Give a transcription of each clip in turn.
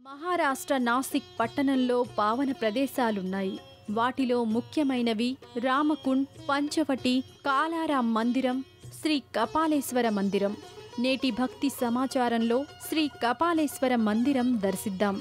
మహారాష్ట్ర నాసిక్ పట్టణంలో పావన ప్రదేశాలున్నాయి. వాటిలో ముఖ్యమైనవి రామకుండ్, పంచవటి, కాలారాం మందిరం, శ్రీ కపాలేశ్వర మందిరం. నేటి భక్తి సమాచారంలో శ్రీ కపాలేశ్వర మందిరం దర్శిద్దాం.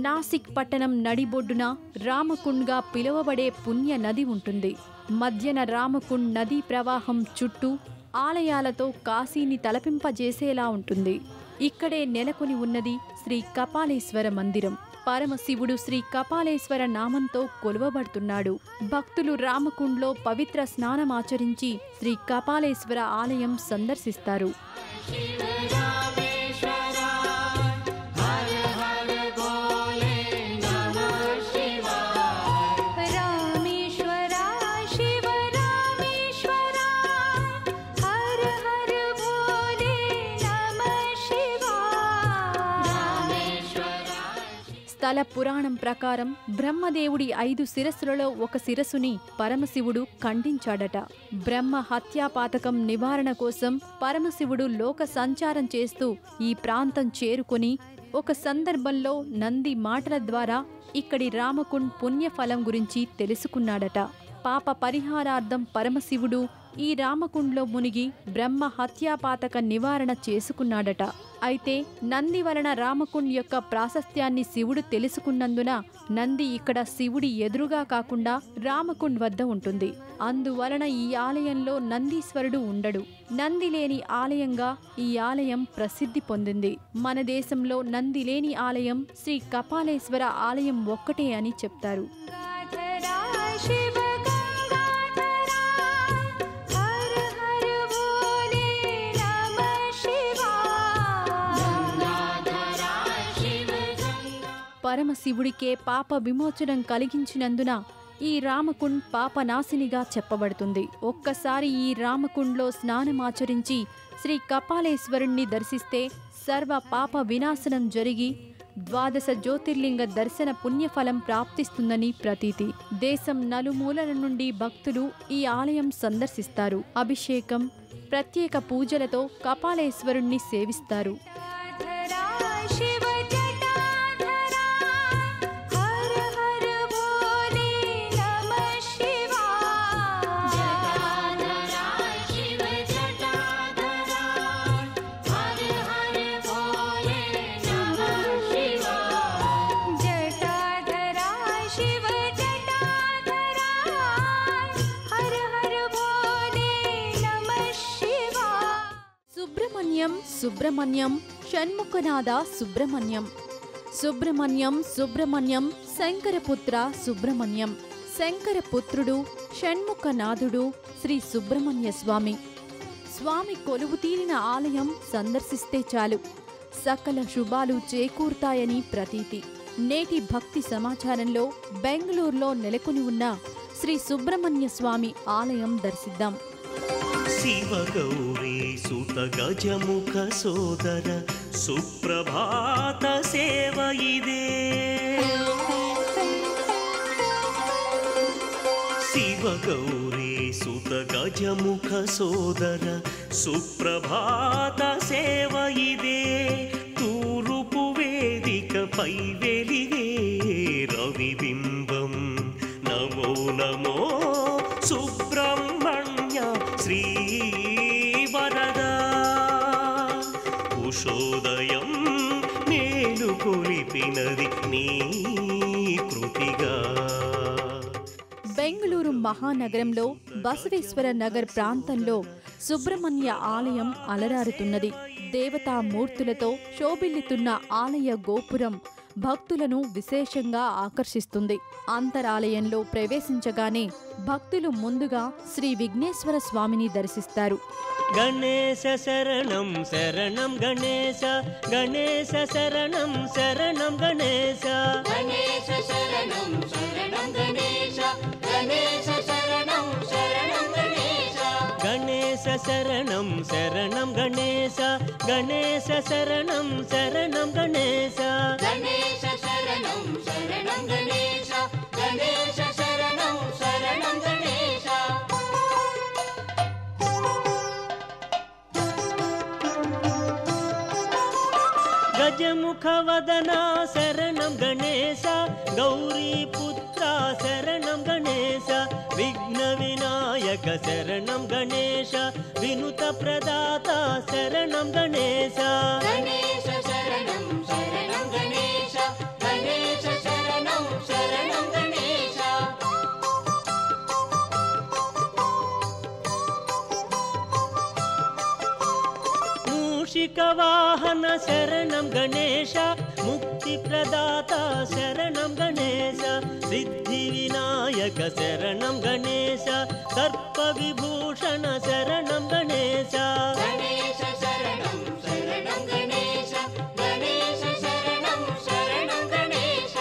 నాసిక్ పట్టణం నడిబొడ్డున రామకుండ్గా పిలువబడే పుణ్య నది ఉంటుంది. మధ్యన రామకుండ్ నదీ ప్రవాహం చుట్టూ ఆలయాలతో కాశీని తలపింపజేసేలా ఉంటుంది. ఇక్కడే నెలకొని ఉన్నది శ్రీ కపాలేశ్వర మందిరం. పరమశివుడు శ్రీ కపాలేశ్వర నామంతో కొలువబడుతున్నాడు. భక్తులు రామకుండ్లో పవిత్ర స్నానమాచరించి శ్రీ కపాలేశ్వర ఆలయం సందర్శిస్తారు. స్థల పురాణం ప్రకారం బ్రహ్మదేవుడి 5 శిరస్సులలో ఒక శిరస్సుని పరమశివుడు ఖండించాడట. బ్రహ్మ హత్యాపాతకం నివారణ కోసం పరమశివుడు లోక సంచారం చేస్తూ ఈ ప్రాంతం చేరుకొని ఒక సందర్భంలో నంది మాటల ద్వారా ఇక్కడి రామకుండ్ పుణ్యఫలం గురించి తెలుసుకున్నాడట. పాప పరిహారార్థం పరమశివుడు ఈ రామకుండ్లో మునిగి బ్రహ్మ హత్యాపాతక నివారణ చేసుకున్నాడట. అయితే నంది వలన రామకుండ్ యొక్క ప్రాశస్త్యాన్ని శివుడు తెలుసుకున్నందున నంది ఇక్కడ శివుడి ఎదురుగా కాకుండా రామకుండ్ వద్ద ఉంటుంది. అందువలన ఈ ఆలయంలో నందీశ్వరుడు ఉండడు. నంది లేని ఆలయంగా ఈ ఆలయం ప్రసిద్ధి పొందింది. మన దేశంలో నంది లేని ఆలయం శ్రీ కపాలేశ్వర ఆలయం ఒక్కటే అని చెప్తారు. పరమశివుడికే పాప విమోచనం కలిగించినందున ఈ రామకుండ్ పాపనాశినిగా చెప్పబడుతుంది. ఒక్కసారి ఈ రామకుండ్లో స్నానమాచరించి శ్రీ కపాలేశ్వరుణ్ణి దర్శిస్తే సర్వ పాప వినాశనం జరిగి 12 జ్యోతిర్లింగ దర్శన పుణ్యఫలం ప్రాప్తిస్తుందని ప్రతీతి. దేశం నలుమూలల నుండి భక్తులు ఈ ఆలయం సందర్శిస్తారు. అభిషేకం, ప్రత్యేక పూజలతో కపాలేశ్వరుణ్ణి సేవిస్తారు. సుబ్రహ్మణ్యం షణ్ముఖనాథ సుబ్రహ్మణ్యం, సుబ్రహ్మణ్యం సుబ్రహ్మణ్యం శంకరపుత్ర సుబ్రహ్మణ్యం. శంకరపుత్రుడు షణ్ముఖనాథుడు శ్రీ సుబ్రహ్మణ్య స్వామి. స్వామి కొలువు తీరిన ఆలయం సందర్శిస్తే చాలు సకల శుభాలు చేకూరుతాయని ప్రతీతి. నేటి భక్తి సమాచారంలో బెంగళూరులో నెలకొని ఉన్న శ్రీ సుబ్రహ్మణ్య స్వామి ఆలయం దర్శిద్దాం. శివ గౌరీ సుత గజముఖ సోదర సుప్రభాత సేవ ఇదే. శివ గౌరీ సుత గజముఖ సోదర సుప్రభాత సేవ ఇదే. తూరుపు వేదికపై వెలిగే రవిబింబం. నమో నమో సుబ్రహ్మణ్య శ్రీ వరదా. ఉషోదయం మేలు కొలిపినది నీ కృతిగా. బెంగళూరు మహానగరంలో బసవేశ్వర నగర్ ప్రాంతంలో సుబ్రహ్మణ్య ఆలయం అలరారుతున్నది. దేవతామూర్తులతో శోభిల్లుతున్న ఆలయ గోపురం భక్తులను విశేషంగా ఆకర్షిస్తుంది. అంతరాలయంలో ప్రవేశించగానే భక్తులు ముందుగా శ్రీ విఘ్నేశ్వర స్వామిని దర్శిస్తారు. గణేశ శరణం శరణం గణేశ, గణేశ శరణం శరణం గణేశ, గణేశ శరణం శరణం గణేశ, గణేశ శరణం శరణం గణేశ, గణేశ శరణం శరణం గణేశ, గణేశ శరణం శరణం గణేశ, గణేశ శరణం శరణం గణేశ, గణేశ శరణం శరణం గణేశ. గజముఖ వదన శరణం గణేశ, గౌరీపుత్ర శరణం గణేశ, విఘ్న వినాయక శరణం గణేశ, వినుత ప్రదాత శరణం గణేశ, గణేశ శరణం శరణం గణేశ, గణేశ శరణం శరణం గణేశ. మూషిక వాహన శరణం గణేశ, ముక్తి ప్రదాత శరణం గణేశ, సిద్ధి వినాయక శరణం గణేశ, సర్ప విభూషణ శరణం గణేశ, గణేశ శరణం శరణం గణేశ, గణేశ శరణం శరణం గణేశ.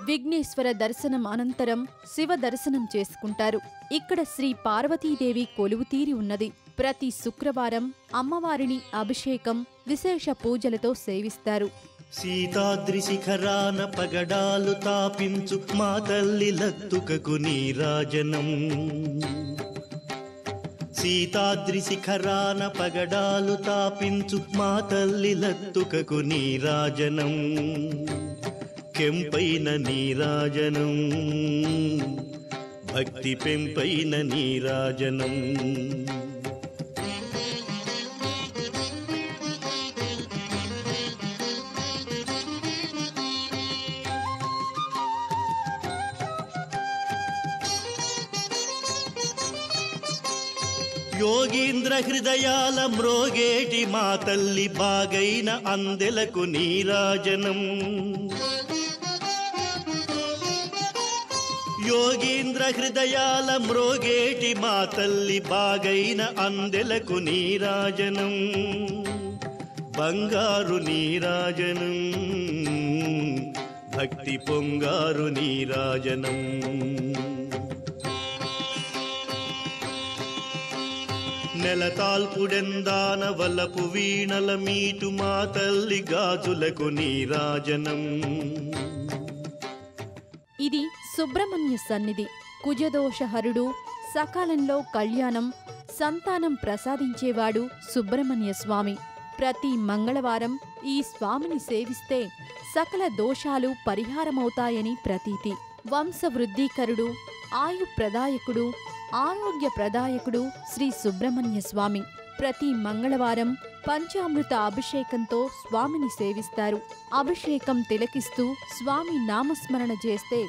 విఘ్నేశ్వర దర్శనం అనంతరం శివ దర్శనం చేసుకుంటారు. ఇక్కడ శ్రీ పార్వతీదేవి కొలువుతీరి ఉన్నది. ప్రతి శుక్రవారం అమ్మవారిని అభిషేకం, విశేష పూజలతో సేవిస్తారు. సీతాద్రి శిఖరాన పగడాలు తాపించు మా తల్లి లత్తుకకు నీరాజనం, సీతాద్రి శిఖరాన పగడాలు తాపించు మా తల్లి లత్తుకకు నీరాజనం, కెంపైన నీరాజనం, భక్తి పెంపైన నీరాజనం. యోగీంద్ర హృదయాల మ్రోగేటి మా తల్లి బాగైన అందెలకు నీరాజనం, యోగీంద్ర హృదయాల మ్రోగేటి మా తల్లి బాగైన అందెలకు నీరాజనం, బంగారు నీరాజనం, భక్తి పొంగారు నీరాజనం. నెలతాల్పుడెందాన వలపు వీణల మీటు మా తల్లి గాజులకు నీరాజనం. ఇది సుబ్రహ్మణ్య సన్నిధి. కుజదోషహరుడు, సకాలంలో కళ్యాణం, సంతానం ప్రసాదించేవాడు సుబ్రహ్మణ్య స్వామి. ప్రతి మంగళవారం ఈ స్వామిని సేవిస్తే సకల దోషాలు పరిహారమవుతాయని ప్రతీతి. వంశవృద్ధీకరుడు, ఆయుప్రదాయకుడు, ఆరోగ్య ప్రదాయకుడు శ్రీ సుబ్రహ్మణ్య స్వామి. ప్రతి మంగళవారం పంచామృత అభిషేకంతో స్వామిని సేవిస్తారు. అభిషేకం తిలకిస్తూ స్వామి నామస్మరణ చేస్తే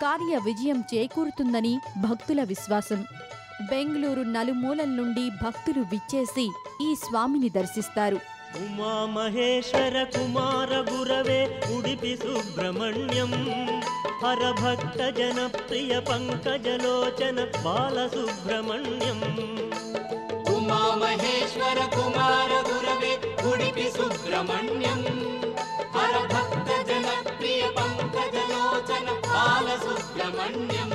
కార్య విజయం చేకూరుతుందని భక్తుల విశ్వాసం. బెంగళూరు నలుమూలల నుండి భక్తులు విచ్చేసి ఈ స్వామిని దర్శిస్తారు. ఉమా మహేశ్వర కుమార గురవే ఉడిపి సుబ్రహ్మణ్యం, హరభక్త జనప్రియ పంకజలోచన బాలసుబ్రహ్మణ్యం. ఉమా మహేశ్వర కుమార గురవే ఉడిపి సుబ్రహ్మణ్యం, హరభక్త జనప్రియ పంకజలోచన బాలసుబ్రహ్మణ్యం.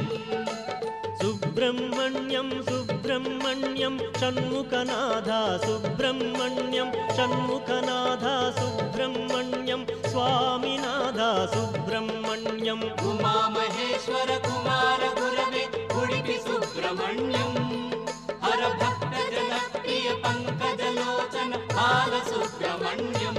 సుబ్రహ్మణ్యం సుబ్రహ్మణ్యం షణ్ముఖనాథ సుబ్రహ్మణ్యం, షణ్ముఖనాథ సుబ్రహ్మణ్యం, స్వామినాథ సుబ్రహ్మణ్యం. ఉమా మహేశ్వర కుమార గురవే ఉడిపి సుబ్రహ్మణ్యం, హరభక్త జనప్రియ పంకజలోచన బాలసుబ్రహ్మణ్యం.